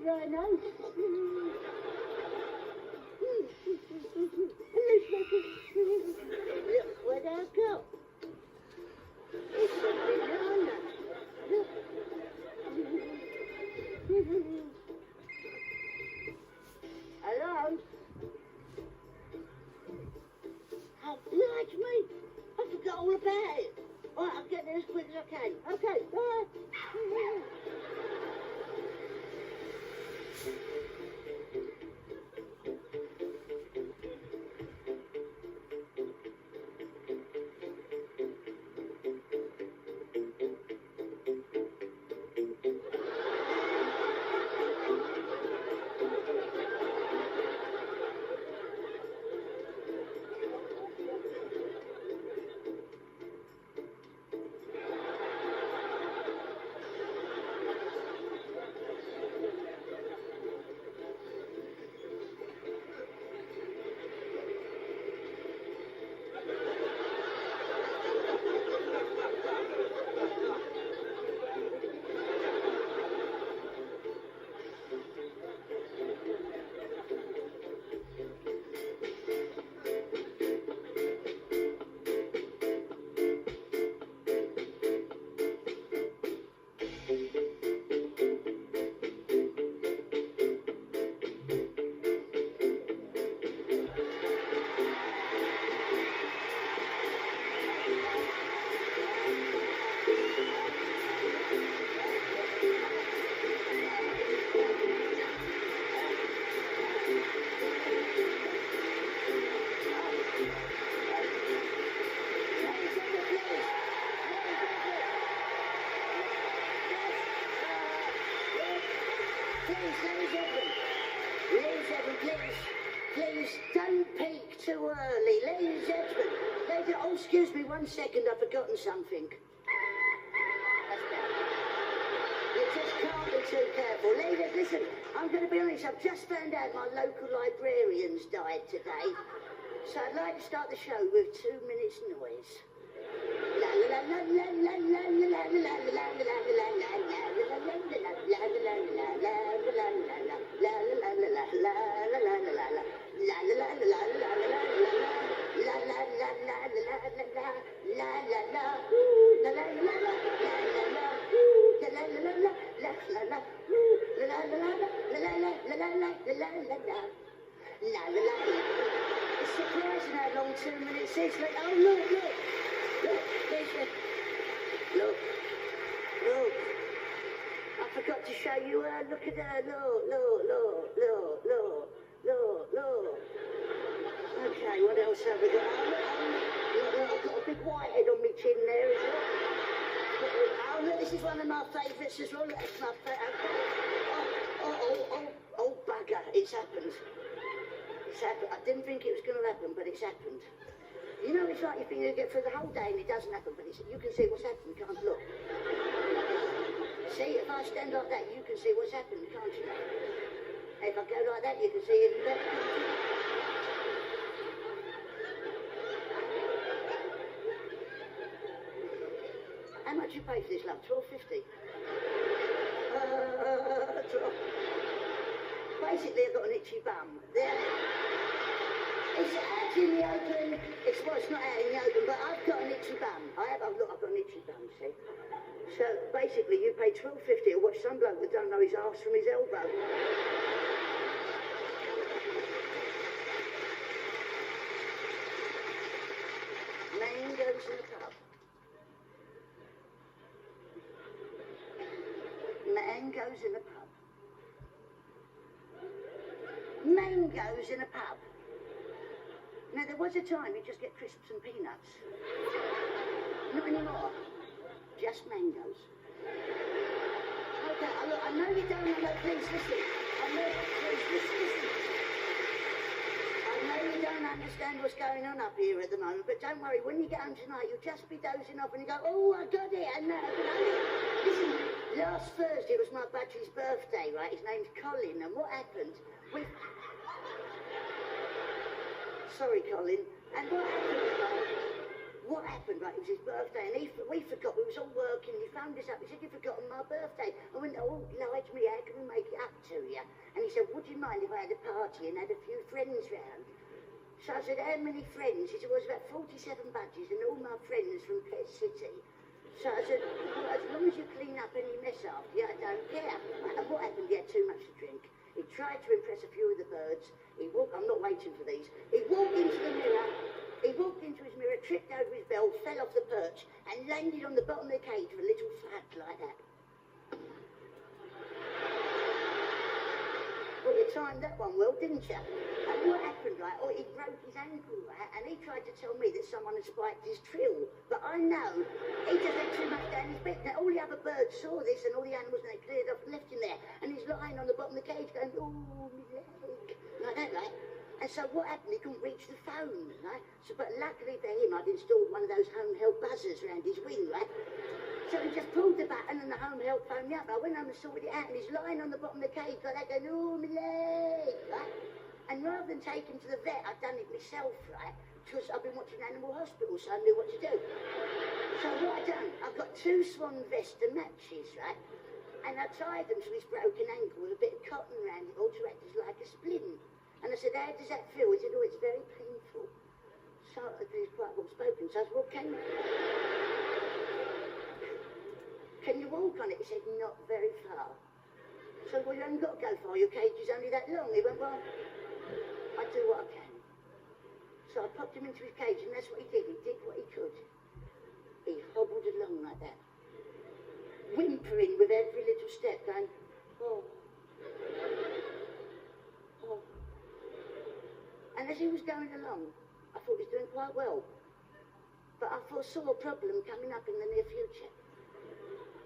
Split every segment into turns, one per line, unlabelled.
dry nose. Look what I've got. It's a banana. Look. Hello? Oblige me. I forgot all about it. All right, I'll get there as quick as I can. Okay, bye. Please, don't peek too early. Ladies and gentlemen, oh, excuse me, 1 second, I've forgotten something. That's better. You just can't be too careful. Ladies, listen, I'm going to be honest, I've just found out my local librarian's died today. So I'd like to start the show with 2 minutes noise. La la la la la la la la la la la la It's surprising how long 2 minutes is. Like, oh, look. Look. I forgot to show you her. Look at her. Look. Okay, what else have we got? Look, I've got a big white head on my chin there as well. Oh, look, this is one of my favourites as well. That's my favourite. Oh, bugger. It's happened. I didn't think it was going to happen, but it's happened. You know, it's like you think you'll get through the whole day and it doesn't happen, but you can see what's happened, can't you? Look. See, if I stand like that, you can see what's happened, can't you? If I go like that, you can see it even better, can't you? How much you pay for this, love? $12.50? Basically, I've got an itchy bum. It's out in the open. It's not out in the open, but I've got an itchy bum. I've got an itchy bum, see? So, basically, you pay $12.50 to watch some bloke that don't know his arse from his elbow. Mangoes in a pub. Mangoes in a pub. Mangoes in a pub. Now, there was a time you just get crisps and peanuts. Not anymore. Just mangoes. Okay, look, I know you don't know, please listen. I know you don't understand what's going on up here at the moment, but don't worry, when you get home tonight, you'll just be dozing off and you go, oh, I got it, and listen, last Thursday was my buddy's birthday, right? His name's Colin, and what happened? Sorry, Colin. And what happened, right? It was his birthday, and we forgot we were was all working. He phoned us up. He said, you've forgotten my birthday. I went, oh, oblige me, how can we make it up to you? And he said, would you mind if I had a party and had a few friends round? So I said, how many friends? He said, well, it was about 47 budgies and all my friends from Pet City. So I said, well, as long as you clean up any mess after you, I don't care. And what happened? He had too much to drink. He tried to impress a few of the birds. I'm not waiting for these. He walked into the mirror. He walked into his mirror, tripped over his bell, fell off the perch, and landed on the bottom of the cage with a little thud like that. Well, you timed that one well, didn't you? And what happened, right? Oh, he broke his ankle, right? And he tried to tell me that someone had spiked his trill. But I know he just had too much down his back. Now, all the other birds saw this, and all the animals, and they cleared off and left him there. And he's lying on the bottom of the cage going, oh, my leg. Like that, right? And so what happened? He couldn't reach the phone, right? So, but luckily for him, I'd installed one of those home-held buzzers around his wing, right? So he just pulled the button and the home-held phoned me up. I went home and sorted it out, and he's lying on the bottom of the cage like that, going, oh, my leg, right? And rather than take him to the vet, I'd done it myself, right? Because I've been watching Animal Hospital, so I knew what to do. So what I done, I've got 2 swan Vesta matches, right? And I tied them to his broken ankle with a bit of cotton around it, all to act as like a splint. And I said, how does that feel? He said, oh, it's very painful. So he's quite well spoken. So I said, well, can you walk on it? He said, not very far. So, well, you haven't got to go far. Your cage is only that long. He went, well, I do what I can. So I popped him into his cage, and that's what he did. He did what he could. He hobbled along like that, whimpering with every little step, going, oh, oh. And as he was going along, I thought he was doing quite well. But I foresaw a problem coming up in the near future.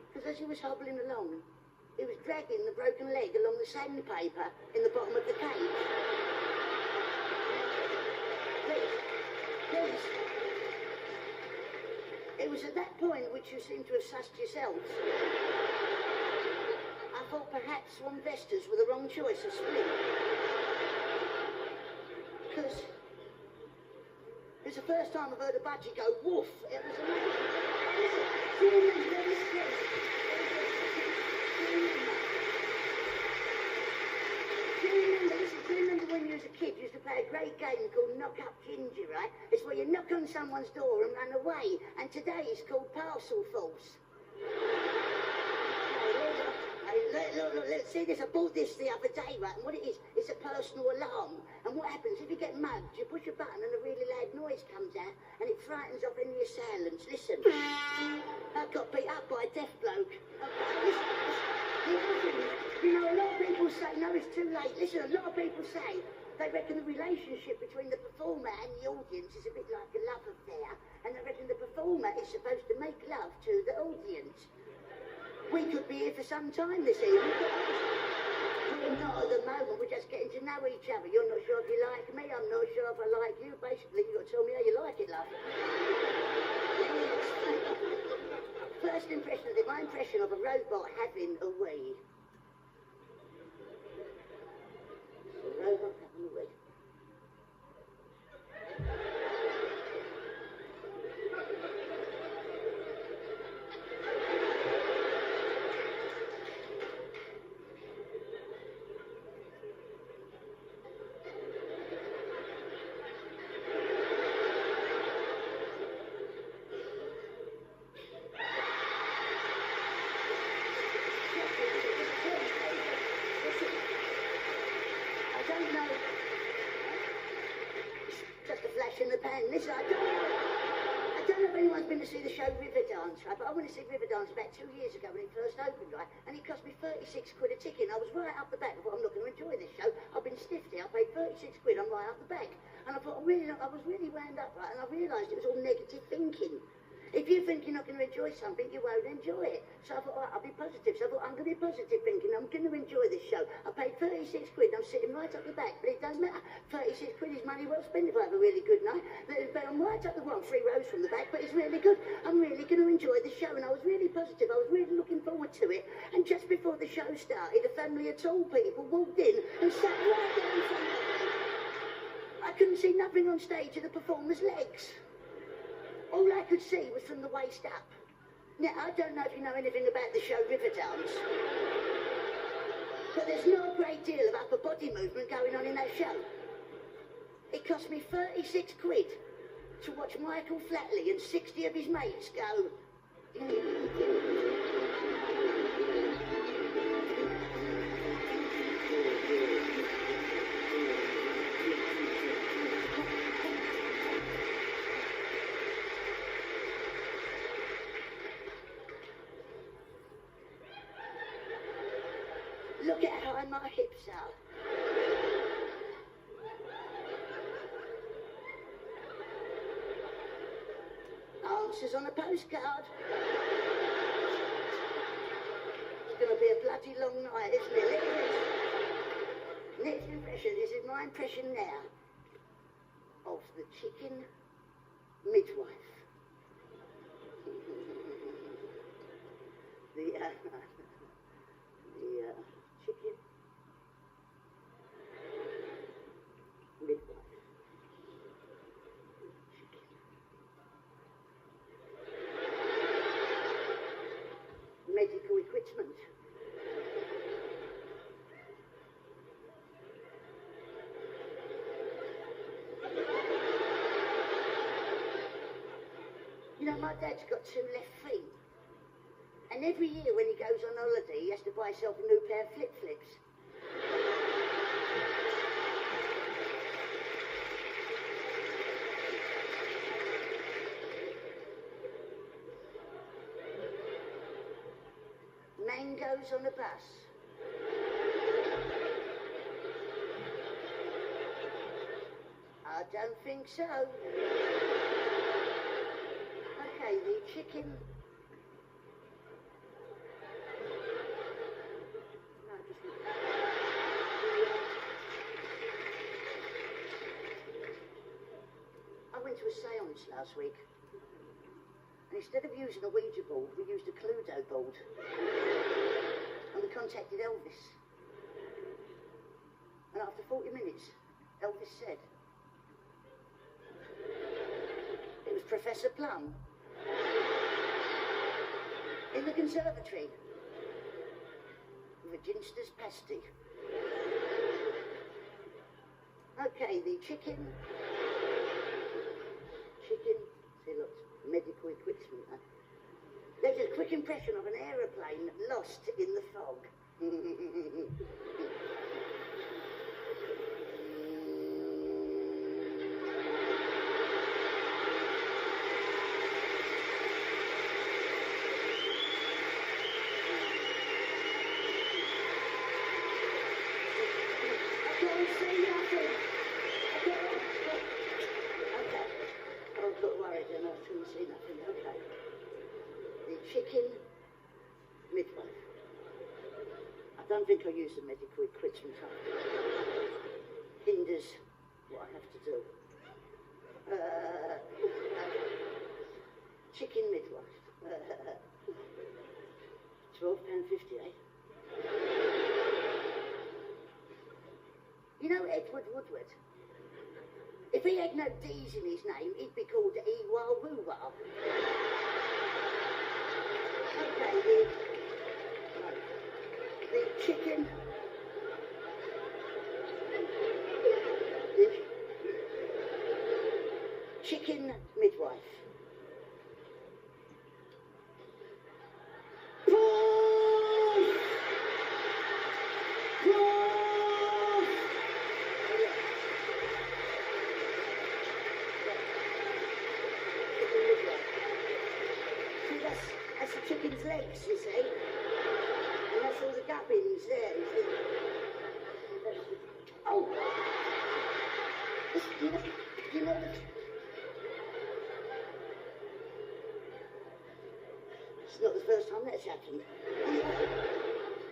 Because as he was hobbling along, he was dragging the broken leg along the sandpaper in the bottom of the cage. Please. It was at that point which you seem to have sussed yourselves. I thought perhaps swan vestas were the wrong choice of split. Because it was the first time I've heard a budgie go woof. It was amazing. Do you remember this? Do you remember when you was a kid, you used to play a great game called Knock Up Ginger, right? It's where you knock on someone's door and run away. And today it's called Parcel Force. Look, see this, I bought this the other day, right, and what it is, it's a personal alarm, and what happens, if you get mugged, you push a button and a really loud noise comes out, and it frightens off any assailants. Listen, I got beat up by a deaf bloke. You know, a lot of people say, no, it's too late. Listen, a lot of people say, they reckon the relationship between the performer and the audience is a bit like a love affair, and they reckon the performer is supposed to make love to the audience. We could be here for some time this evening. We're not at the moment, we're just getting to know each other. You're not sure if you like me, I'm not sure if I like you. Basically, you've got to tell me how you like it, love. First impression of it, my impression of a robot having a wee. A robot having a wee. Listen, I don't know if anyone's been to see the show Riverdance, right? But I went to see Riverdance about 2 years ago when it first opened, right? And it cost me 36 quid a ticket. And I was right up the back. I thought, I'm not going to enjoy this show. I've been stiffed here. I paid 36 quid. I'm right up the back. And I thought, I was really wound up, right? And I realised it was all negative thinking. If you think you're not going to enjoy something, you won't enjoy it. So I thought, all right, I'll be positive. So I thought, I'm going to be positive thinking. I'm going to enjoy this show. I paid 36 quid. I'm sitting right up the back, but it doesn't matter. 36 quid is money well spent if I have a really good night. But I'm right up the one, 3 rows from the back, but it's really good. I'm really going to enjoy the show, and I was really positive. I was really looking forward to it. And just before the show started, a family of tall people walked in and sat right there in front of me. I couldn't see nothing on stage of the performer's legs. All I could see was from the waist up. Now, I don't know if you know anything about the show Riverdance, but there's not a great deal of upper body movement going on in that show. It cost me 36 quid to watch Michael Flatley and 60 of his mates go... Look at how high my hips are. Answers on a postcard. It's going to be a bloody long night, isn't it? Next impression, this is my impression now of the chicken midwife. the chicken midwife. Medical equipment. You know, my dad's got 2 left feet. And every year when he goes on holiday, he has to buy himself a new pair of flip-flips. Mangoes on the bus. I don't think so. Okay, the chicken... No, just... I went to a séance last week. And instead of using a Ouija board, we used a Cluedo board. And we contacted Elvis. And after 40 minutes, Elvis said, it was Professor Plum in the conservatory with a ginster's pasty. Okay, the chicken, see look, medical equipment. There's a quick impression of an aeroplane lost in the fog. Chicken midwife. I don't think I use the medical equipment. Hinders what I have to do. Chicken midwife. £12.50, eh? You know Edward Woodward? If he had no D's in his name, he'd be called Ewa-Woo-Wa. Okay, the chicken, chicken midwife. That's the chicken's legs, you see. And that's all the gubbins there, you see. Oh! You know it's not the first time that's happened.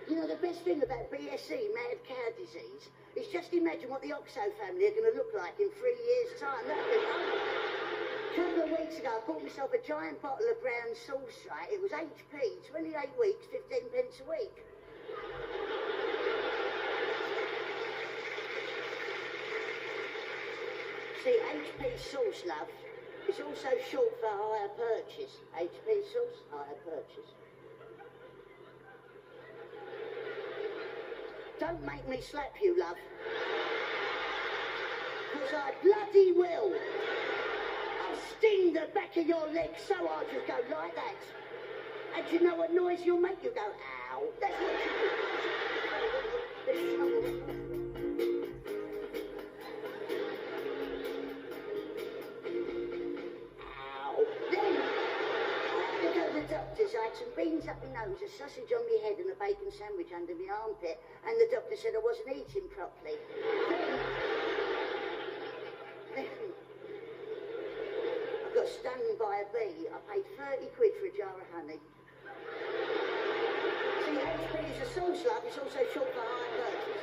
You know, the best thing about BSE, mad cow disease, is just imagine what the Oxo family are going to look like in 3 years' time. A couple of weeks ago, I bought myself a giant bottle of brown sauce, right? It was HP, 28 weeks, 15 pence a week. See, HP sauce, love, is also short for hire purchase. HP sauce, hire purchase. don't make me slap you, love. Because I bloody will. I'll sting the back of your leg so hard you'll go like that. And do you know what noise you'll make? You'll go, ow. That's what you do. I had some beans up my nose, a sausage on my head and a bacon sandwich under my armpit, and the doctor said I wasn't eating properly. Then I got stung by a bee. I paid 30 quid for a jar of honey. See, HP is a sauce love, it's also short for high purchase.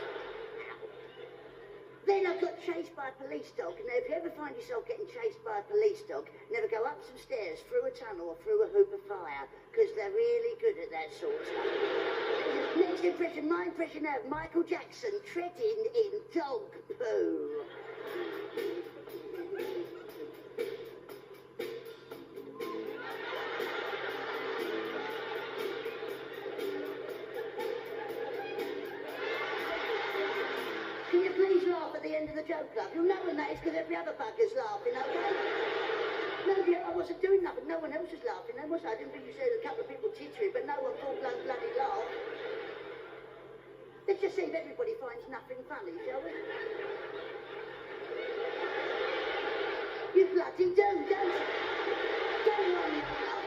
Then I got chased by a police dog. Now, if you ever find yourself getting chased by a police dog, never go up some stairs, through a tunnel or through a hoop of fire, because they're really good at that sort of stuff. Next impression, my impression of Michael Jackson treading in dog poo. Can you please laugh at the end of the joke, love? You'll know when that is because every other bugger's laughing, okay? No, I wasn't doing nothing. No one else was laughing. No, I didn't think you said a couple of people tittering, but no one full-blown bloody laugh. Let's just see if everybody finds nothing funny, shall we? You bloody do, don't you? Don't worry, love.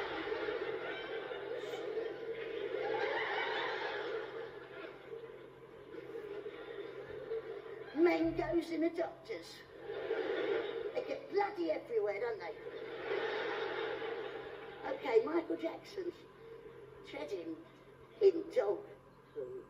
Mangoes in the doctors. They get bloody everywhere, don't they? Okay, Michael Jackson's treading in dog poo.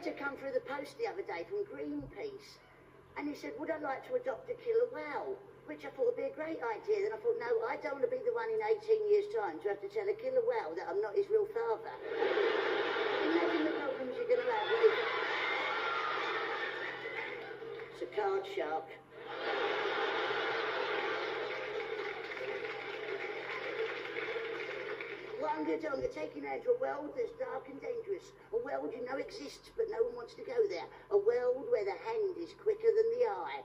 To come through the post the other day from Greenpeace, and he said, would I like to adopt a killer whale? Which I thought would be a great idea. Then I thought, no, I don't want to be the one in 18 years' time to have to tell a killer whale that I'm not his real father. Imagine the problems you're going to have with it. It's a card shark. What I'm going to do, I'm going to take you now to a world that's dark and dangerous. A world you know exists, but no one wants to go there. A world where the hand is quicker than the eye.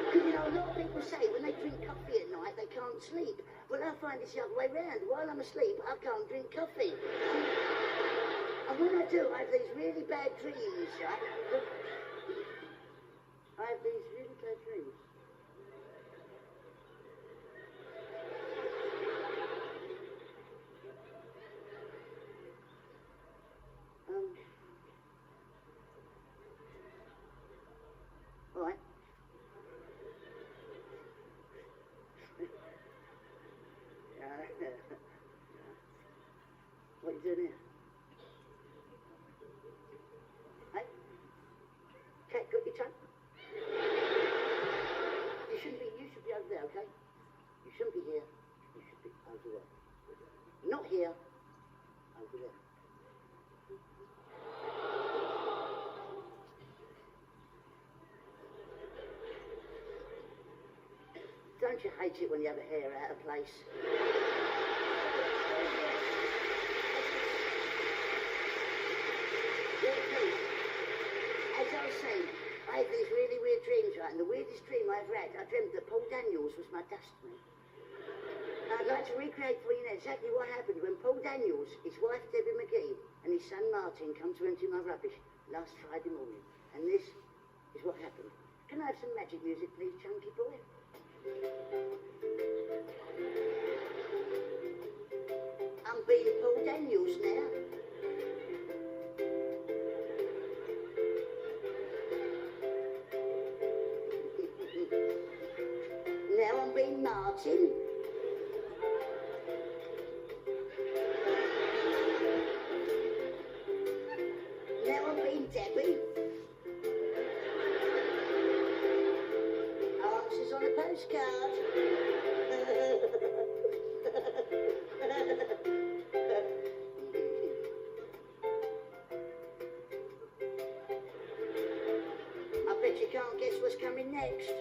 Because, you know, a lot of people say when they drink coffee at night, they can't sleep. Well, I find it's the other way round. While I'm asleep, I can't drink coffee. And when I do, I have these really bad dreams, right? I have these really bad dreams. All right. What are you doing here? Hey? Cat got your tongue? You should be over there, okay? You shouldn't be here. You should be over there. Not here. Over there. Don't you hate it when you have a hair out of place? As I was saying, I have these really weird dreams, right? And the weirdest dream I ever had, I dreamt that Paul Daniels was my dustman. I'd like to recreate for you now exactly what happened when Paul Daniels, his wife Debbie McGee, and his son Martin come to empty my rubbish last Friday morning. And this is what happened. Can I have some magic music, please, chunky boy? I'm being Paul Daniels now. I'm being Martin. Now I'm being Debbie. Answers on a postcard. I bet you can't guess what's coming next.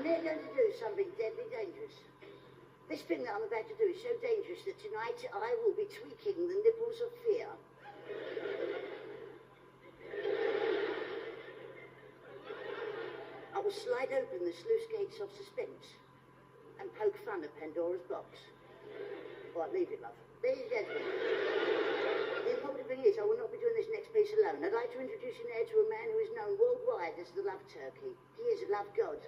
They're going to do something deadly dangerous. This thing that I'm about to do is so dangerous that tonight I will be tweaking the nipples of fear. I will slide open the sluice gates of suspense and poke fun at Pandora's box. Right, leave it, love. Ladies and gentlemen, the important thing is I will not be doing this next piece alone. I'd like to introduce you now to a man who is known worldwide as the Love Turkey. He is a love god.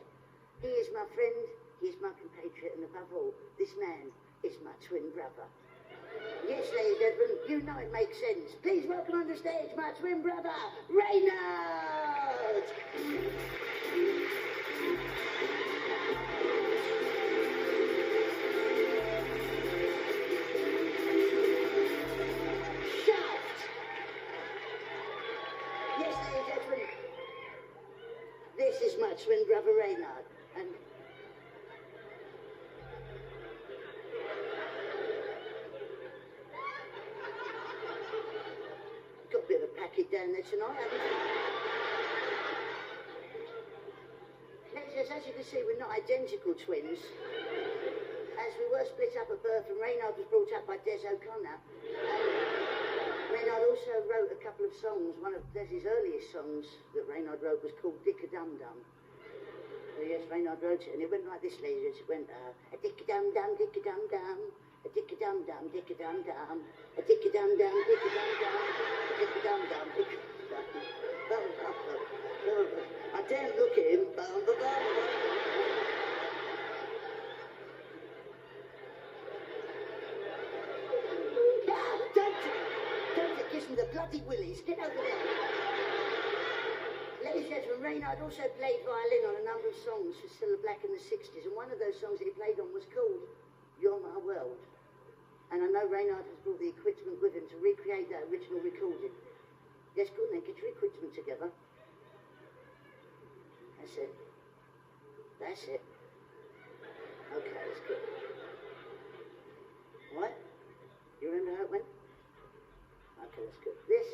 He is my friend, he is my compatriot, and above all, this man is my twin brother. Yes, ladies and gentlemen, you know it makes sense. Please welcome on the stage my twin brother, Reynard! Shout! Yes, ladies and gentlemen, this is my twin brother, Reynard. And got a bit of a packet down there tonight, haven't you? Ladies, as you can see, we're not identical twins. As we were split up at birth, and Reynard was brought up by Des O'Connor. Reynard also wrote a couple of songs. One of Des's earliest songs that Reynard wrote was called Dick-a-Dum-Dum. Yes, Reynard wrote it, and it went like this, ladies. It went, a dick-a-dum-dum, dick-a-dum-dum, a dick-a-dum-dum, dick-a-dum-dum, a dick-a-dum-dum, dick-a-dum-dum, a dick-a-dum-dum, dick-a-dum-dum. I daren't look at him. listen to bloody Willies. Get over there. Ladies and gentlemen, Reynard also played violin on a number of songs for Cilla Black in the 60s, and one of those songs that he played on was called You're My World. And I know Reynard has brought the equipment with him to recreate that original recording. Yes, good then, get your equipment together. That's it. That's it. Okay, that's good. What? You remember how it went? Okay, that's good. This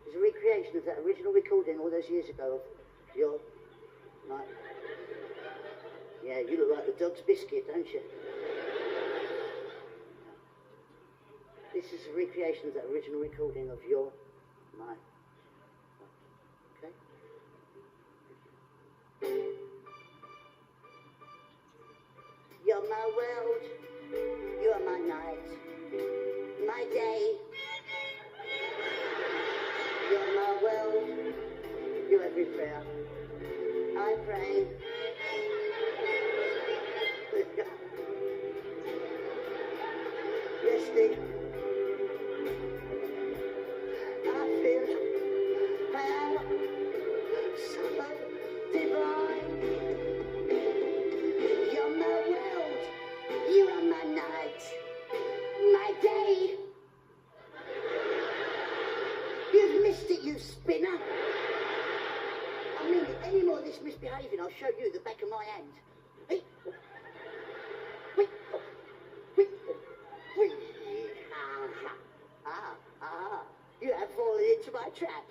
is a recreation of that original recording all those years ago of your... Right. Yeah, you look like the dog's biscuit, don't you? This is a recreation of that original recording of your... My... Okay? You're my world, you're my night, my day. You're my world, you're every prayer I pray. Yes, Dick. I feel how so divine. You're my world, you are my night, my day. You've missed it, you spinner. I mean, any more of this misbehaving, I'll show you the back of my hand. Hey. Wait. Wait. Wait. You have fallen into my trap.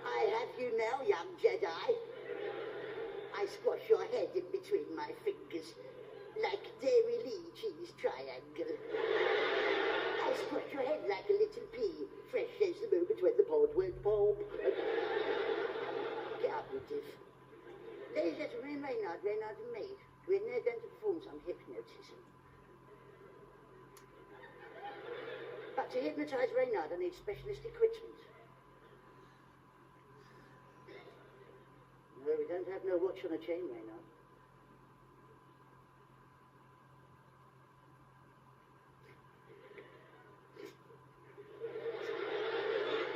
I have you now, young Jedi. I squash your head in between my fingers, like Dairy Lee cheese triangle. I squash your head like a little pea, fresh as the moment when the pod went pop. Get up, you diff. Ladies and gentlemen, Reynard and me, we're now going to perform some hypnotism. But to hypnotise Reynard, I need specialist equipment. No, we don't have no watch on a chain, Reynard.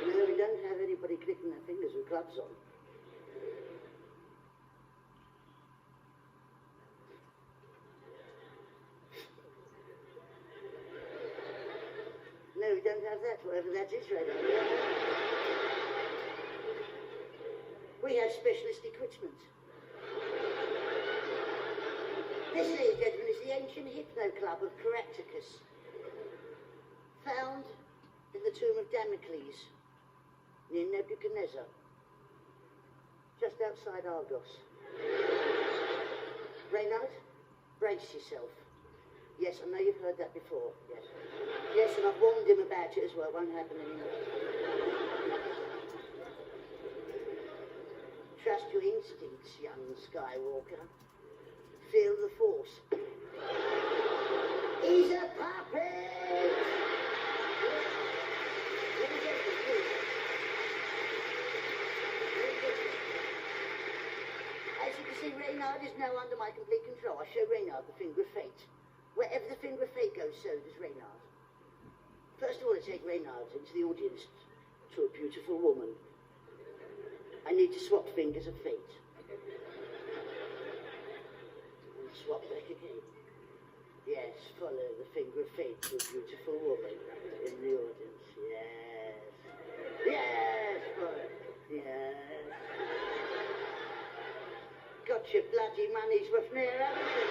No, we don't have anybody clicking their fingers with gloves on. No, we don't have that, whatever that is, Reynard. We have specialist equipment. This, ladies and gentlemen, is the ancient hypno club of Caractacus, found in the tomb of Damocles, near Nebuchadnezzar, just outside Argos. Reynard, brace yourself. Yes, I know you've heard that before, yes. Yes, and I've warned him about it as well, it won't happen anymore. Trust your instincts, young Skywalker. Feel the Force. He's a puppet! As you can see, Reynard is now under my complete control. I show Reynard the finger of fate. Wherever the finger of fate goes, so does Reynard. First of all, I take Reynard into the audience to a beautiful woman. I need to swap fingers of fate. And swap back again. Yes, follow the finger of fate to a beautiful woman in the audience. Yes. Yes, follow. Yes. Got your bloody money's worth near, haven't you?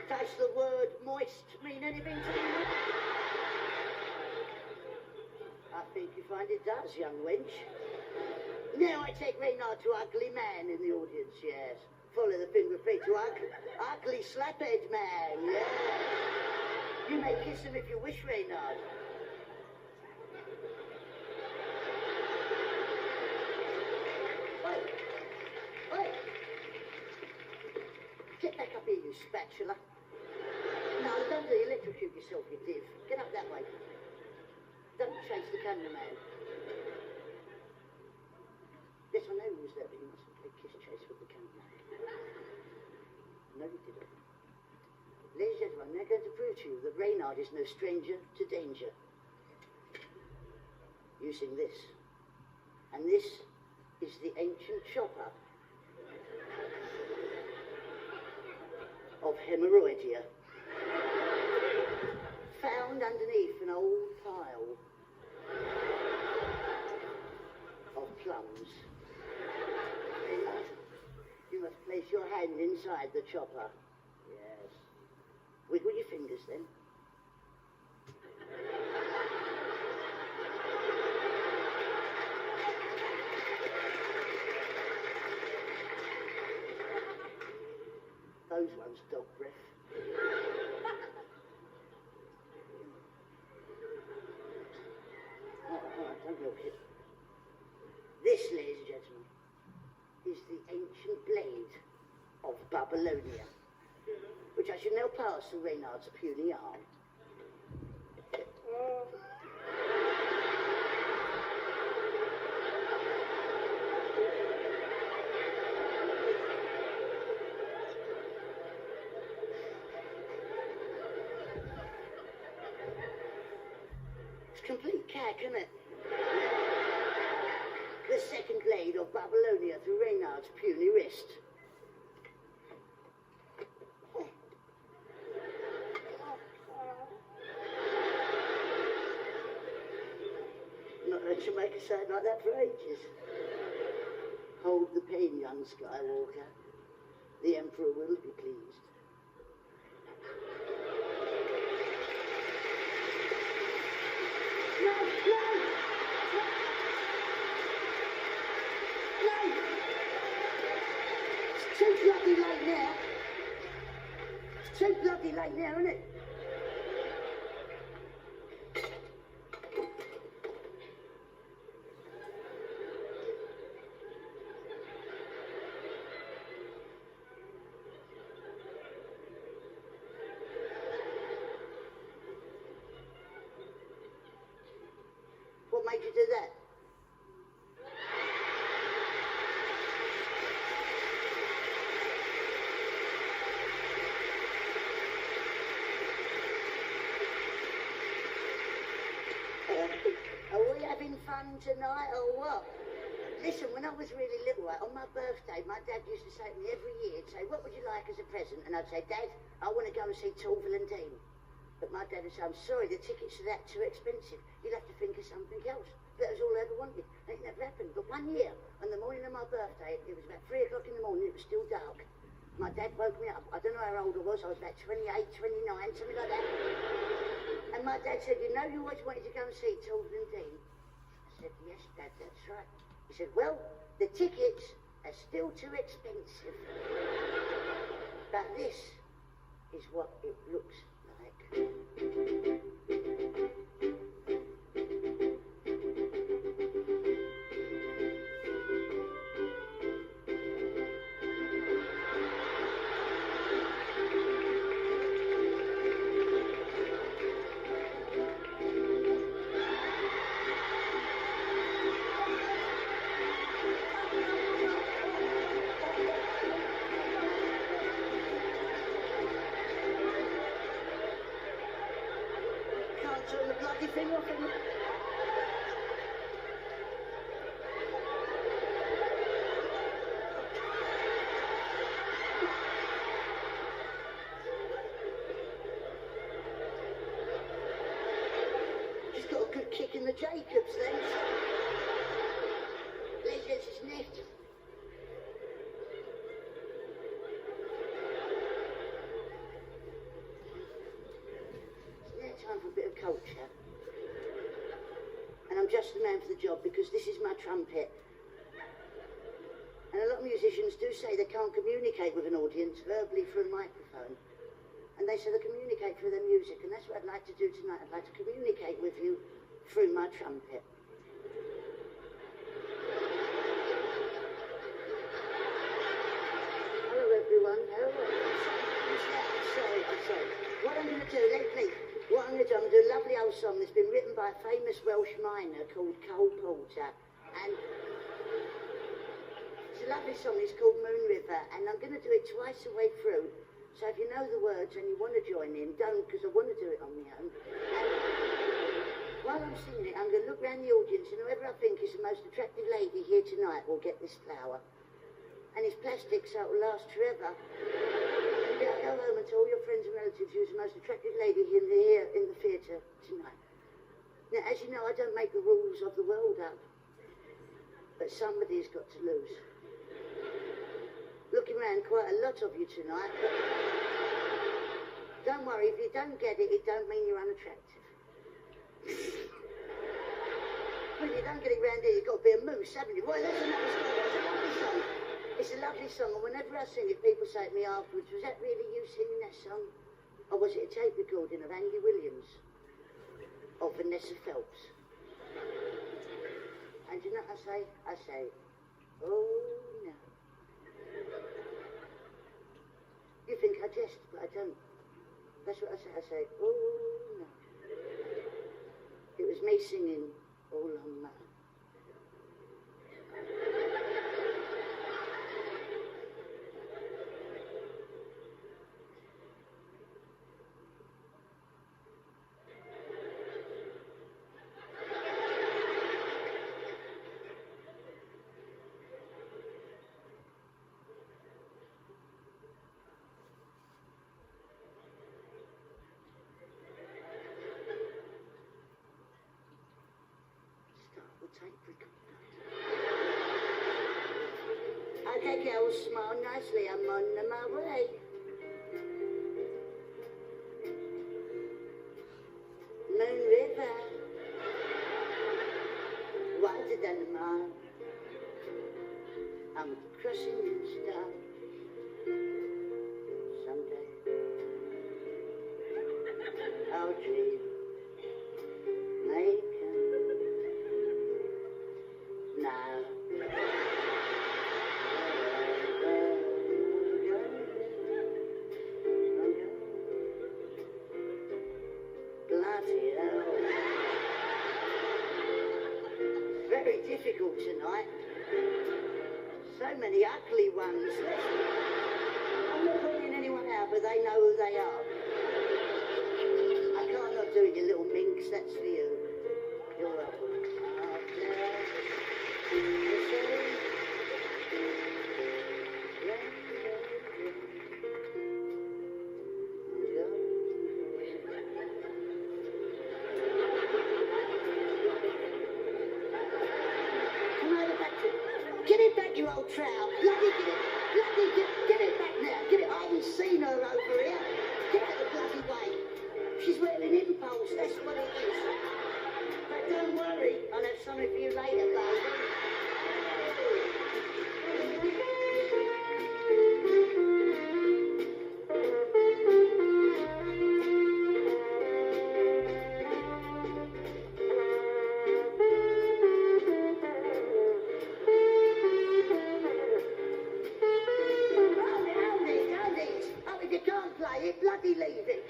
Does the word moist mean anything to you? I think you find it does, young wench. Now I take Reynard to ugly man in the audience, yes. Follow the finger of fate to ugly slaphead man, yes. You may kiss him if you wish, Reynard. Wait. Wait. Get back up here, you spatula. No, don't electrocute yourself, you div. Get up that way. Don't chase the cameraman. was that, but you mustn't play kiss chase with the camera. No, you didn't. Ladies and gentlemen, I'm now going to prove to you that Reynard is no stranger to danger. Using this. And this is the ancient chopper of hemorrhoidia, found underneath an old pile of plums. You must place your hand inside the chopper. Yes. Wiggle your fingers then. Those ones, dog breath. Don't look it. This, ladies and gentlemen, is the ancient blade of Babylonia, which I shall now pass to Reynard's puny arm. Complete cack, isn't it? The second blade of Babylonia through Reynard's puny wrist. Not heard you make a sound like that for ages. Hold the pain, young Skywalker. The Emperor will be pleased. It's too bloody late now, isn't it? What made you do that? Are we having fun tonight or what? Listen, when I was really little, on my birthday, my dad used to say to me every year, he'd say, what would you like as a present? And I'd say, Dad, I want to go and see Torval and Dean. But my dad would say, I'm sorry, the tickets are that too expensive. You'll have to think of something else. That was all I ever wanted. And it never happened. But one year, on the morning of my birthday, it was about 3 o'clock in the morning, it was still dark. My dad woke me up. I don't know how old I was about 28, 29, something like that. And my dad said, you know you always wanted to go and see Torval and Dean? I said, yes, Dad, that's right. He said, well, the tickets are still too expensive. But this is what it looks like. Turn the bloody thing off and... She's got a good kick in the Jacobs then. Let's get his net. Time for a bit of culture. And I'm just the man for the job because this is my trumpet. And a lot of musicians do say they can't communicate with an audience verbally through a microphone. And they say they communicate through their music, and that's what I'd like to do tonight. I'd like to communicate with you through my trumpet. Hello everyone. Hello. I'm sorry. What I'm going to do, what I'm going to do, I'm going to do a lovely old song that's been written by a famous Welsh miner called Cole Porter. And lovely song. It's called Moon River, and I'm going to do it twice the way through. So if you know the words and you want to join in, don't, because I want to do it on my own. And while I'm singing it, I'm going to look around the audience, and whoever I think is the most attractive lady here tonight will get this flower. And it's plastic, so it will last forever. And go home and tell all your friends and relatives who's the most attractive lady here in the theatre tonight. Now, as you know, I don't make the rules of the world up, but somebody's got to lose. Looking around quite a lot of you tonight, but don't worry, if you don't get it, it don't mean you're unattractive. When you don't get it round here, you've got to be a moose, haven't you? Well, that's another story. It's a lovely song. It's a lovely song, and whenever I sing it, people say to me afterwards, was that really you singing that song? Or was it a tape recording of Andy Williams? Or Vanessa Phelps? And do you know what I say? I say, oh no. You think I jest, but I don't. That's what I say. I say, oh no. It was me singing all on my own. Okay, girls, smile nicely. I'm on my way. Moon River, wider than the mile. I'm crossing the star. Someday our dream may come. Now. Very difficult tonight. So many ugly ones. I'm not calling anyone out, but they know who they are. I can't not do it, you little minx. That's for you. You're welcome. Get it back, you old trout. Bloody get it back now. Get it. I haven't seen her over here. Get out the bloody way. She's wearing impulse, that's what it is. But don't worry, I'll have something for you later, baby. Bloody leave it.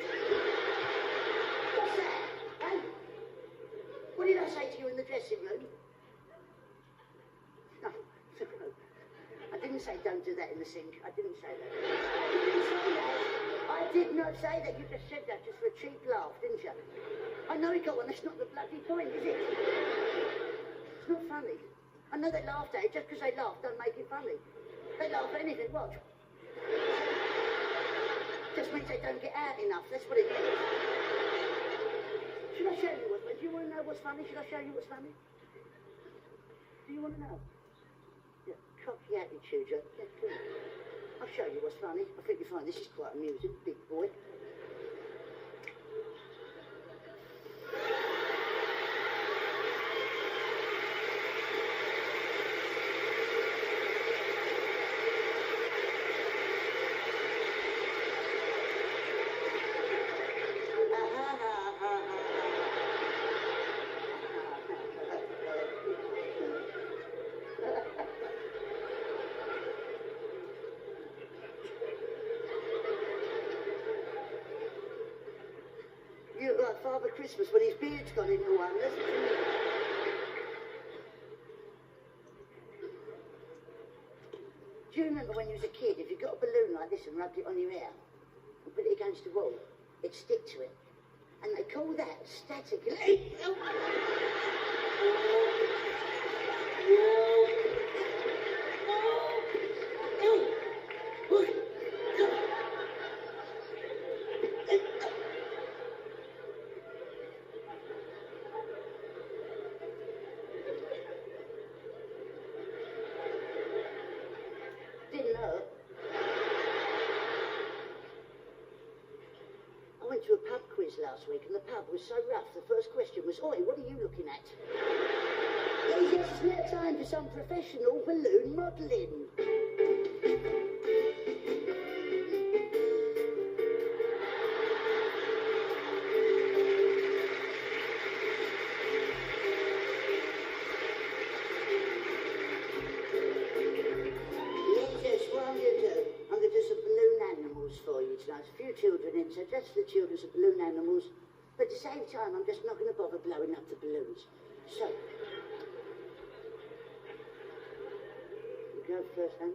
What's that? Hey? What did I say to you in the dressing room? No. I didn't say don't do that in the sink. I didn't say that. I did not say that. You just said that just for a cheap laugh, didn't you? I know you got one. That's not the bloody point, is it? It's not funny. I know they laughed at it. Just because they laugh don't make it funny. They laugh at anything. Watch. Just means they don't get out enough, that's what it is. Should I show you what's funny? Do you want to know what's funny? Should I show you what's funny? Do you want to know? Yeah, cocky attitude, yeah, cool. I'll show you what's funny. I think you'll find this is quite amusing, big boy. You look like Father Christmas when his beard's gone into one. Listen to me. Do you remember when you was a kid, if you got a balloon like this and rubbed it on your hair and put it against the wall, it'd stick to it? And they call that static. Didn't know. I went to a pub quiz last week and the pub was so rough. The first question was, "Oi, what are you looking at?" Yes, it's now time for some professional balloon modelling. For you tonight. A few children in, so just the children are balloon animals, but at the same time I'm just not going to bother blowing up the balloons. So, you go first, then.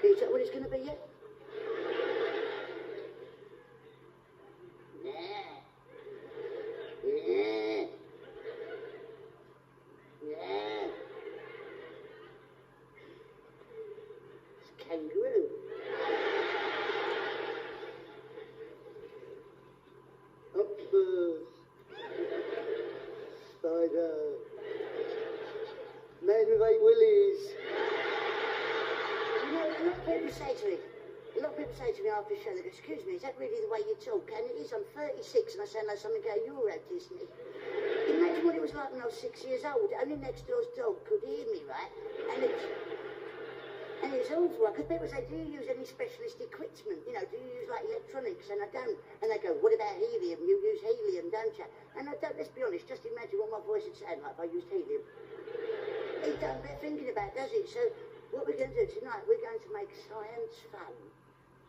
Can you tell what it's going to be yet? Kangaroo. Octopus. Spider. Man with 8 willies. You know, a lot of people say to me after the show, they go, "Excuse me, is that really the way you talk?" And it is. I'm 36 and I sound like something out of Euro Disney. Imagine what it was like when I was 6 years old. Only next door's dog could hear me, right? And it's awful, because people say, "Do you use any specialist equipment? You know, do you use like electronics?" And I don't. And they go, "What about helium? You use helium, don't you?" And I don't. Let's be honest, just imagine what my voice would sound like if I used helium. It don't bear thinking about, does it? So what we're going to do tonight, we're going to make science fun.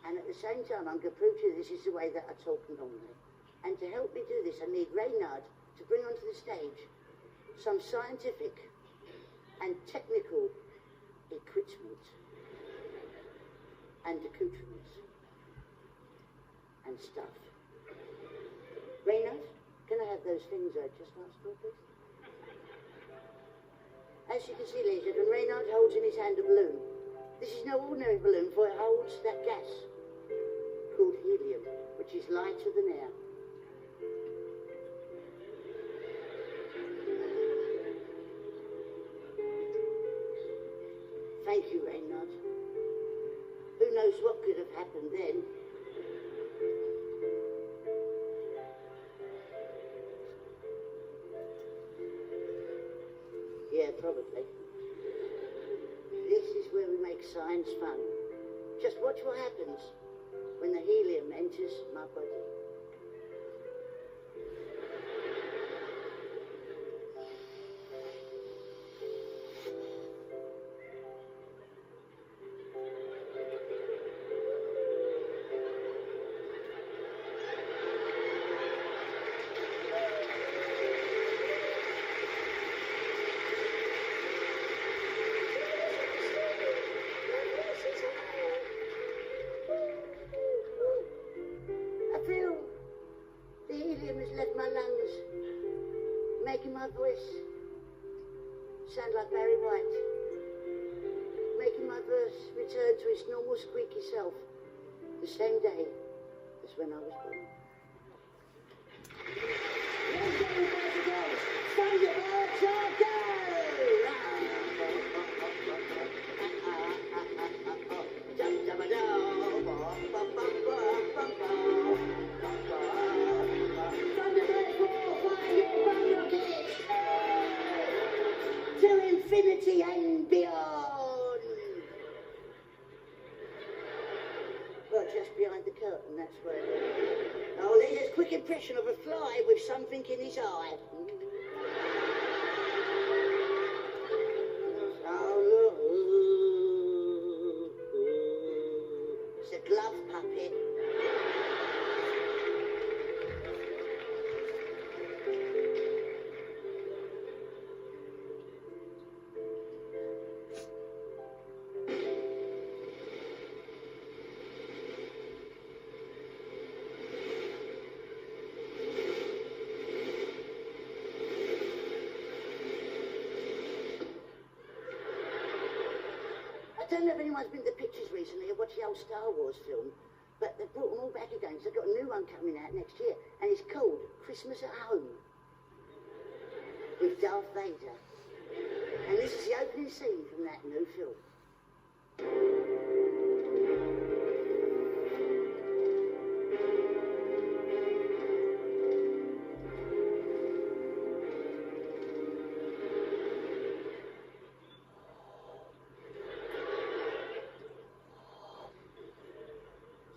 And at the same time, I'm going to prove to you this is the way that I talk normally. And to help me do this, I need Reynard to bring onto the stage some scientific and technical equipment and accoutrements and stuff. Reynard, can I have those things I just asked for, please? As you can see, ladies and gentlemen, Reynard holds in his hand a balloon. This is no ordinary balloon, for it holds that gas called helium, which is lighter than air. Thank you, Reynard. Who knows what could have happened then? Yeah, probably. This is where we make science fun. Just watch what happens when the helium enters my body. Making my voice sound like Barry White, making my verse return to its normal squeaky self the same day as when I was born. Thunderbirds are go! To infinity and beyond. Well, just behind the curtain, that's where. Oh, there's a quick impression of a fly with something in his eye. It's a glove puppet. don't know if anyone's been to the pictures recently or watched the old Star Wars film, but they've brought them all back again. So they've got a new one coming out next year, and it's called Christmas at Home with Darth Vader. And this is the opening scene from that new film.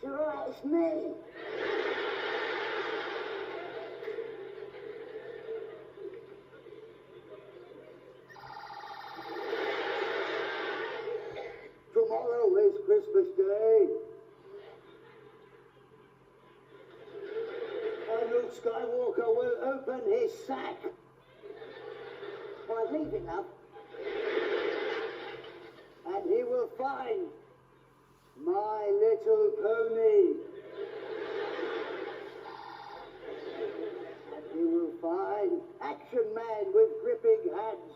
It's all right, it's me.
Tomorrow is Christmas Day. And Luke Skywalker will open his sack.
By leaving up.
And he will find My Little Pony. And he will find Action Man with gripping hands.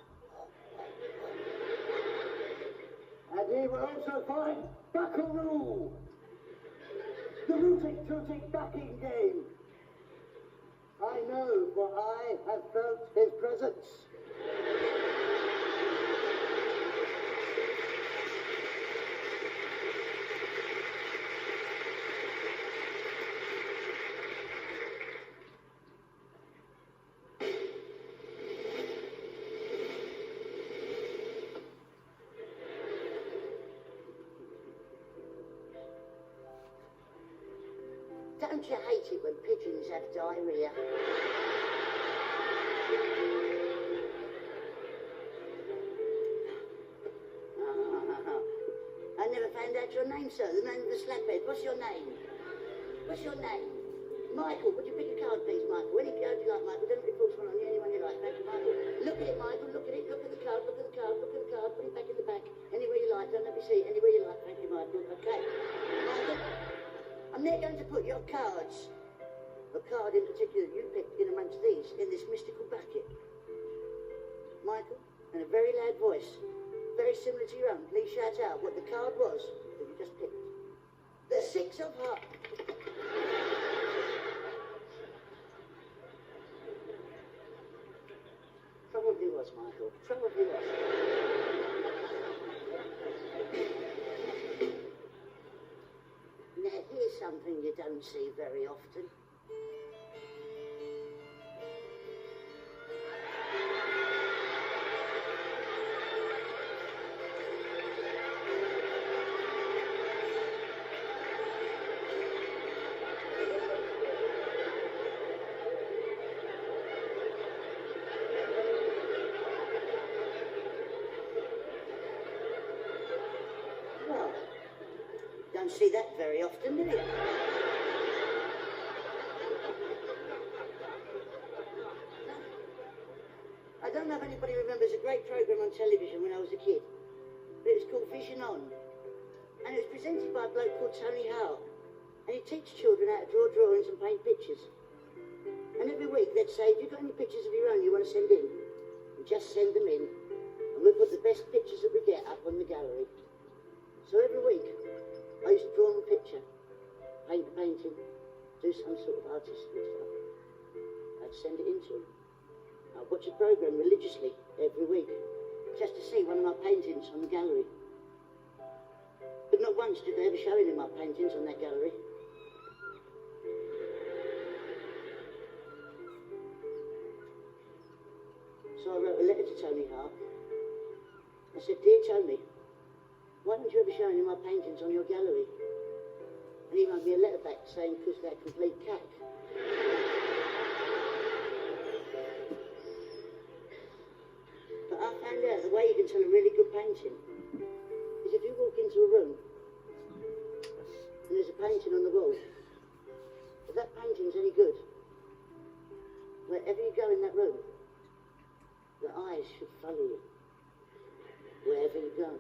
And he will also find Buckaroo, the rooting-tooting backing game. I know, for I have felt his presence.
Don't you hate it when pigeons have diarrhea? I never found out your name, sir. The name of the slaphead. What's your name? What's your name? Michael. Would you pick a card, please, Michael? Any card you like, Michael. Don't let me force one on you. Anyone you like. Thank you, Michael. Look at it, Michael. Look at it. Look at the card. Look at the card. Look at the card. Put it back in the back. Anywhere you like. Don't let me see it. Anywhere you like. Thank you, Michael. Okay. Michael, I'm now going to put your cards, a card in particular that you picked, in amongst these, in this mystical bucket. Michael, in a very loud voice, very similar to your own, please shout out what the card was that you just picked. The Six of Hearts. Probably was, Michael. Probably was. Now, here's something you don't see very often. Don't see that very often, do you? I don't know if anybody remembers a great programme on television when I was a kid, but it was called Vision On, and it was presented by a bloke called Tony Hart, and he teaches children how to draw drawings and paint pictures. And every week they'd say, if you've got any pictures of your own you want to send in, just send them in, and we'll put the best pictures that we get up on the gallery. So every week, I used to draw them a picture, paint a painting, do some sort of artistic stuff. I'd send it in to them. I'd watch a programme religiously every week, just to see one of my paintings on the gallery. But not once did they ever show any of my paintings on that gallery. So I wrote a letter to Tony Hart. I said, "Dear Tony, why don't you ever show any of my paintings on your gallery?" And he wrote me a letter back saying, because they're complete cack. But I found out the way you can tell a really good painting is if you walk into a room and there's a painting on the wall. If that painting's any good, wherever you go in that room, the eyes should follow you, wherever you go.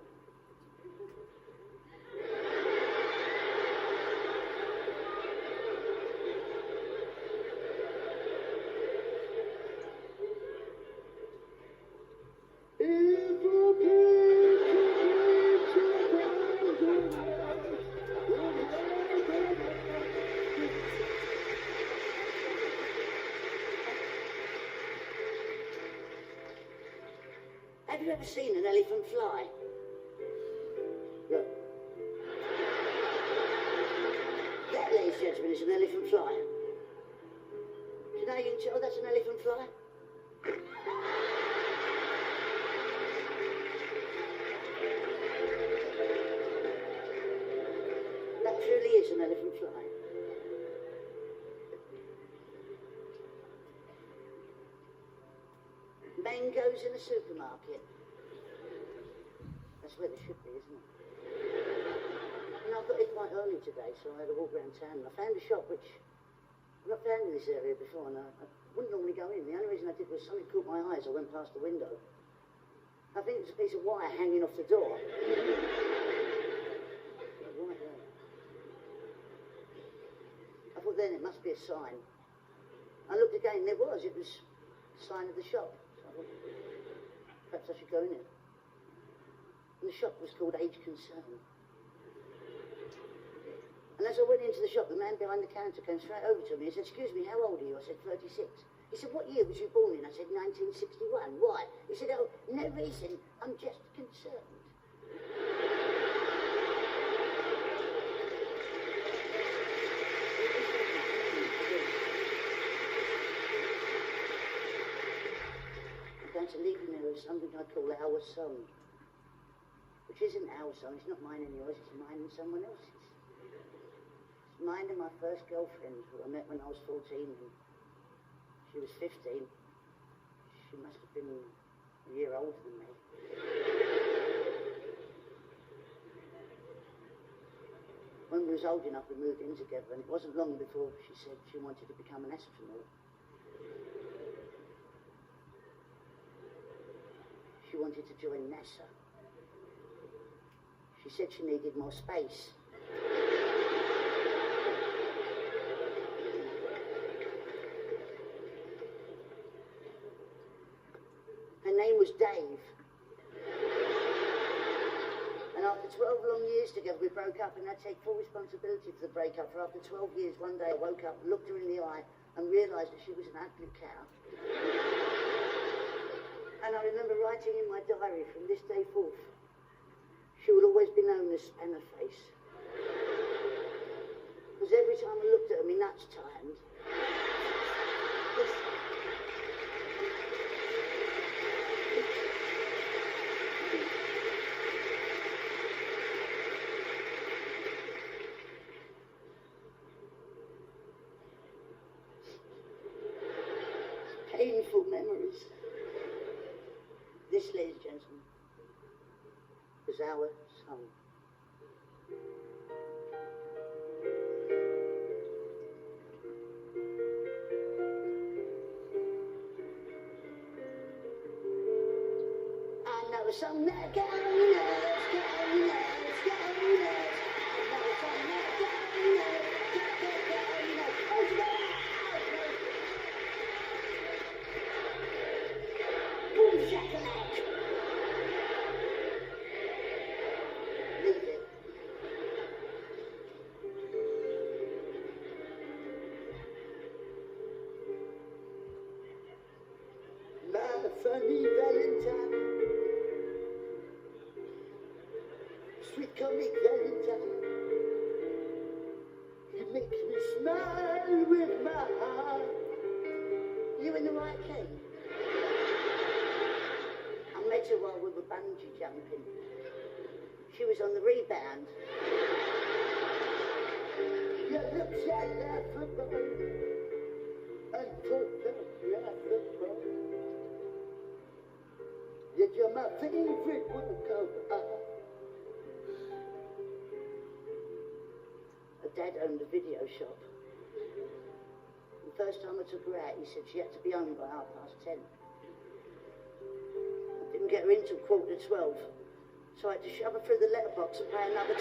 If a picture Have you ever seen an elephant fly? Look. That, ladies and gentlemen, is an elephant fly. Do you know you can tell that's an elephant fly? That truly is an elephant fly. Mangoes in a supermarket. That's where they should be, isn't it? You know, I got here quite early today, so I had to walk around town, and I found a shop which I've not found in this area before, and I wouldn't normally go in. The only reason I did was something caught my eye as I went past the window. I think it was a piece of wire hanging off the door. Right there. I thought then it must be a sign. I looked again, there was. It was a sign of the shop. So I thought, perhaps I should go in it. And the shop was called Age Concern. And as I went into the shop, the man behind the counter came straight over to me and said, "Excuse me, how old are you?" I said, 36. He said, "What year was you born in?" I said, 1961. "Why?" He said, "Oh, no reason. I'm just concerned." I'm going to leave you now with something I call our song. Which isn't our song. It's not mine and yours. It's mine and someone else's. Mine and my first girlfriend, who I met when I was 14, and she was 15. She must have been a year older than me. When we was old enough, we moved in together, and it wasn't long before she said she wanted to become an astronaut. She wanted to join NASA. She said she needed more space. Her name was Dave. And after 12 long years together, we broke up, and I take full responsibility for the breakup. For after 12 years, one day I woke up, looked her in the eye, and realised that she was an ugly cow. And I remember writing in my diary, from this day forth, she will always be known as Spanner Face. Because every time I looked at her, my nuts tightened. Painful memories. This, ladies and gentlemen, is our song. I know a song that goes, goes, goes, goes. I know a song that goes, goes, goes. Boom shakalaka. Leave it. My funny Valentine, sweet comic Valentine, you make me smile with my heart. You in the right key? I met her while we were bungee jumping. She was on the rebound. You look so laughable and photographical. Yet you're my favorite work of art. Her dad owned a video shop. The first time I took her out, he said she had to be home by 10:30. I didn't get her in till 11:45, so I had to shove her through the letterbox and pay another £2.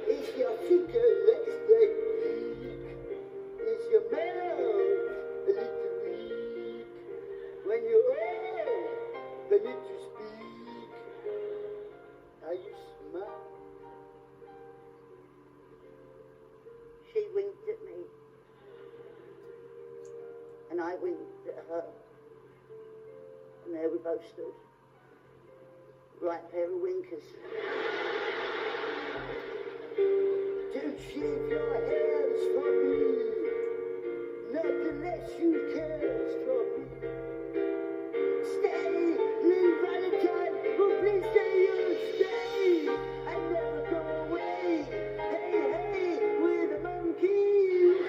Is your figure less than weak? Is your mouth a little weak? When you're old, they need to speak. Are you smart? She winked at me. And I winked at her. And there we both stood. Right pair of winkers. Don't shave your hairs for me. Not unless you cares for me. Stay, little Valentine. Oh, please say you'll stay and never go away. Hey, hey, we're the monkeys.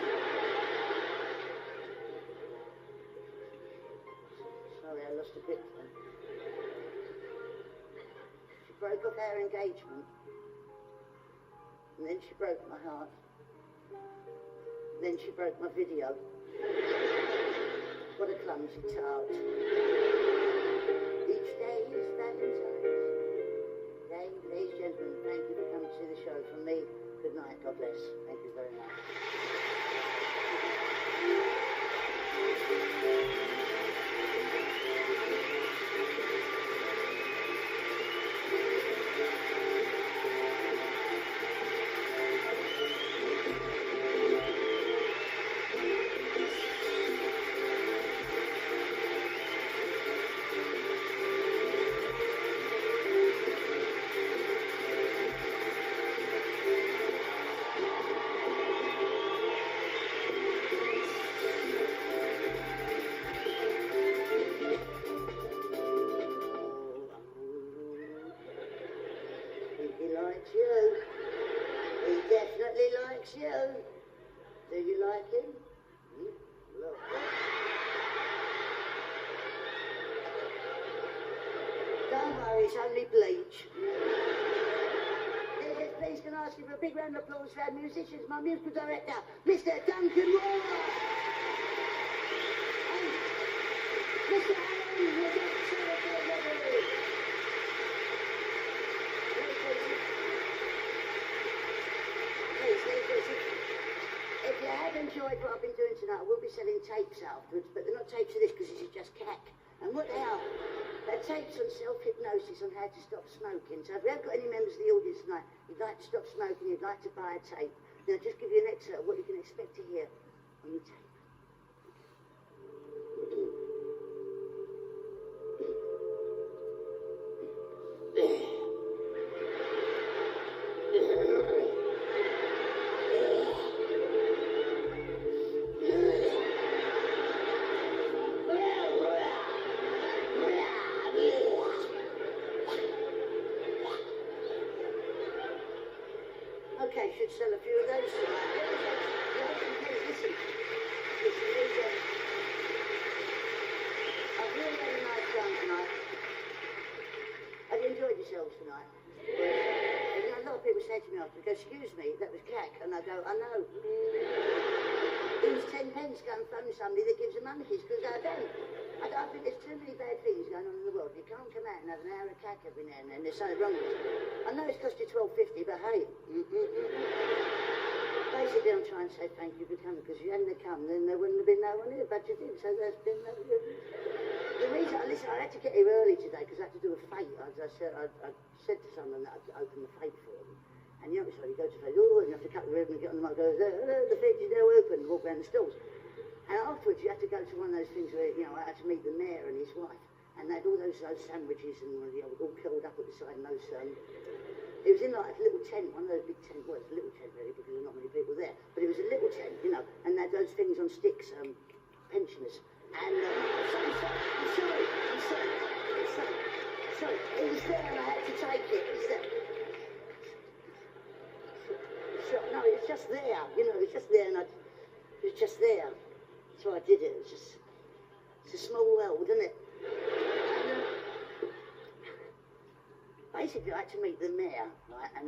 Sorry, I lost a bit then. She broke off our engagement. And then she broke my heart. Then she broke my video. What a clumsy tart. Each day is Valentine's Day. Ladies and gentlemen, thank you for coming to the show. From me, good night. God bless. Thank you very much. You. Do you like him? Look. Don't worry, it's only bleach. Yes, please can I ask you for a big round of applause for our musicians, my musical director, Mr. Duncan Roller. And Mr. Alan, the If you have enjoyed what I've been doing tonight, I will be selling tapes afterwards, but they're not tapes of this because this is just cack. And what they are, they're tapes on self-hypnosis on how to stop smoking. So if we have got any members of the audience tonight, you'd like to stop smoking, you'd like to buy a tape, then I'll just give you an excerpt of what you can expect to hear on the tape. Okay, should sell a few of those. Listen. I've really had a nice time tonight. Have you enjoyed yourselves tonight? Yeah. A lot of people say to me after, go, excuse me, that was cack. And I go, I know. Use 10 pence, go and phone somebody that gives them monkeys, because I don't. I think there's too many bad things going on in the world. You can't come out and have an hour of cack every now and then. There's something wrong with it. I know it's cost you $12.50, but hey. Basically, I'm trying to say thank you for coming, because if you hadn't have come, then there wouldn't have been no one here but you did. So there's been no... The reason, listen, I had to get here early today, because I had to do a fete. I said to someone that I'd open the fete for them. And you know, so you go to the fete, oh, and you have to cut the ribbon and get on the mic, go, hello, the fete is now open, and walk around the stalls. And afterwards, you had to go to one of those things where, you know, I had to meet the mayor and his wife. And they had all those sandwiches and, you know, all curled up at the side and those... it was in like a little tent, one of those big tent, well, it's a little tent really, because there's not many people there. But it was a little tent, you know, and they had those things on sticks, pensioners. And, I'm sorry. It was there and I had to take it. It was there. No, it was just there, you know, it was just there and it was just there. So I did it. It's a small world, isn't it? And, basically, I had to meet the mayor, right, and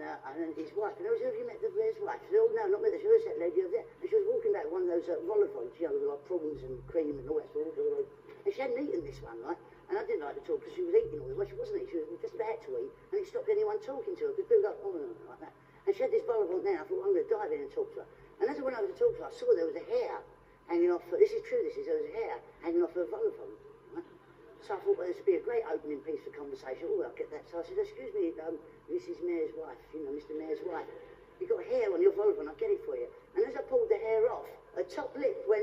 his wife. And I was, have you met the mayor's wife? She said, oh, no, not met her. She was that lady over there. And she was walking back one of those vol-au-vents, you know, with like prawns and cream and all that sort of thing. And she hadn't eaten this one, right? And I didn't like to talk because she was eating all this. Well, she wasn't eating. She was just about to eat. And it stopped anyone talking to her because people were like, oh, like that. And she had this vol-au-vent there. I thought, well, I'm going to dive in and talk to her. And as I went over to talk to her, I saw there was a hair hanging off, this is true, there was a hair hanging off her vol-au-vent. Right? So I thought, well, this would be a great opening piece for conversation. Oh, I'll get that. So I said, excuse me, this is Mayor's wife, you know, Mr. Mayor's wife. You've got hair on your vol-au-vent, I'll get it for you. And as I pulled the hair off, A top lip when...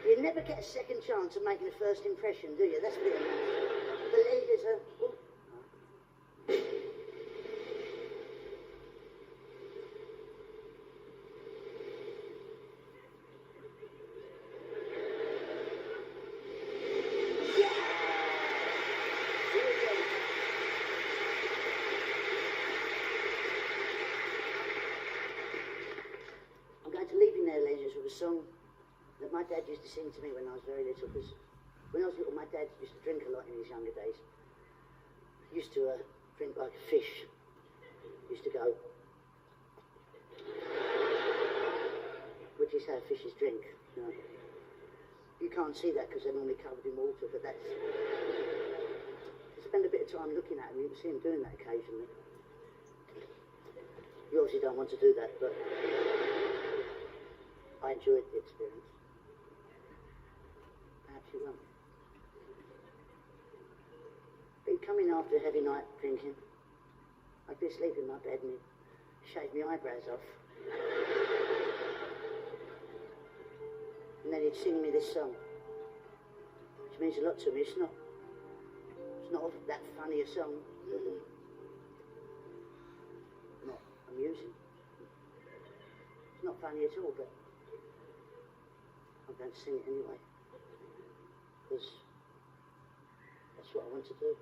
You never get a second chance of making a first impression, do you? That's a bit of the ladies are... Oh. I'm going to leave you there, ladies, with a song that my dad used to sing to me when I was very little, because when I was little, my dad used to drink a lot in his younger days. He used to drink like a fish. He used to go, which is how fishes drink, you know. You can't see that because they're normally covered in water, but that's... Spend a bit of time looking at him, you can see him doing that occasionally. You obviously don't want to do that, but I enjoyed the experience. Perhaps you won't. But he'd come in after a heavy night drinking. I'd be asleep in my bed and he'd shave my eyebrows off. And then he'd sing me this song, which means a lot to me. It's not that funny a song. Not amusing. It's not funny at all, but I'm going to sing it anyway. Because that's what I want to do.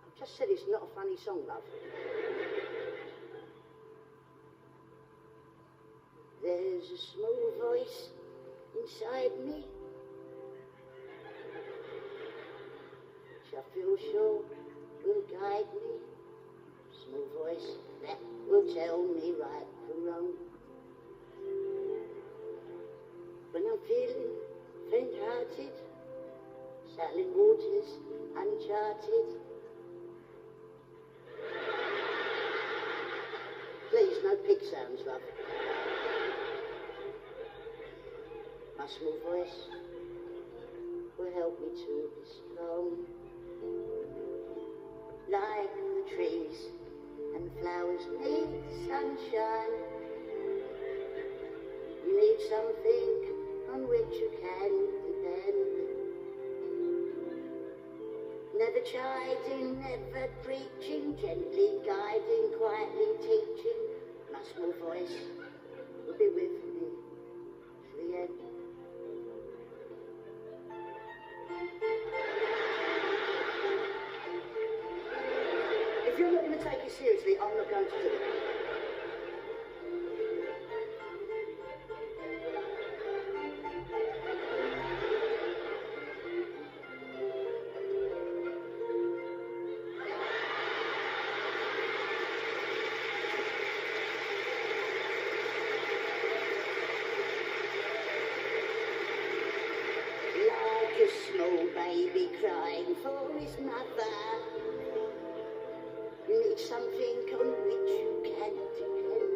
I've just said it's not a funny song, love. There's a small voice inside me, which I feel sure will guide me. Small voice that will tell me right from wrong. When I'm feeling faint-hearted, sailing waters uncharted. Please, no pig sounds, love. My small voice will help me to be strong. Like the trees and the flowers need the sunshine. You need something on which you can depend. Never chiding, never preaching, gently guiding, quietly teaching. My small voice will be with me to the end. If you're not going to take it seriously, I'm not going to do it. Like a small baby crying for his mother. You need something on which you can depend.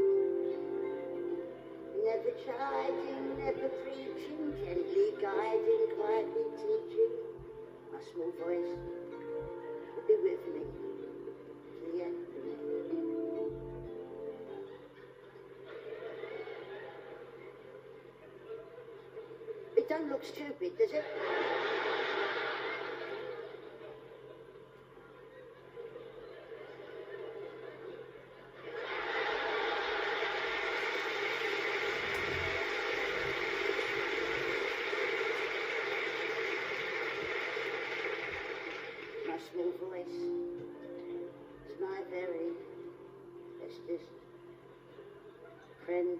Never chiding, never preaching, gently guiding, quietly teaching. My small voice will be with me to the end. It don't look stupid, does it? My small voice is my very bestest friend.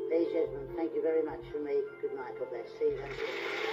Ladies and gentlemen, thank you very much for me. Good night, God bless. See you then.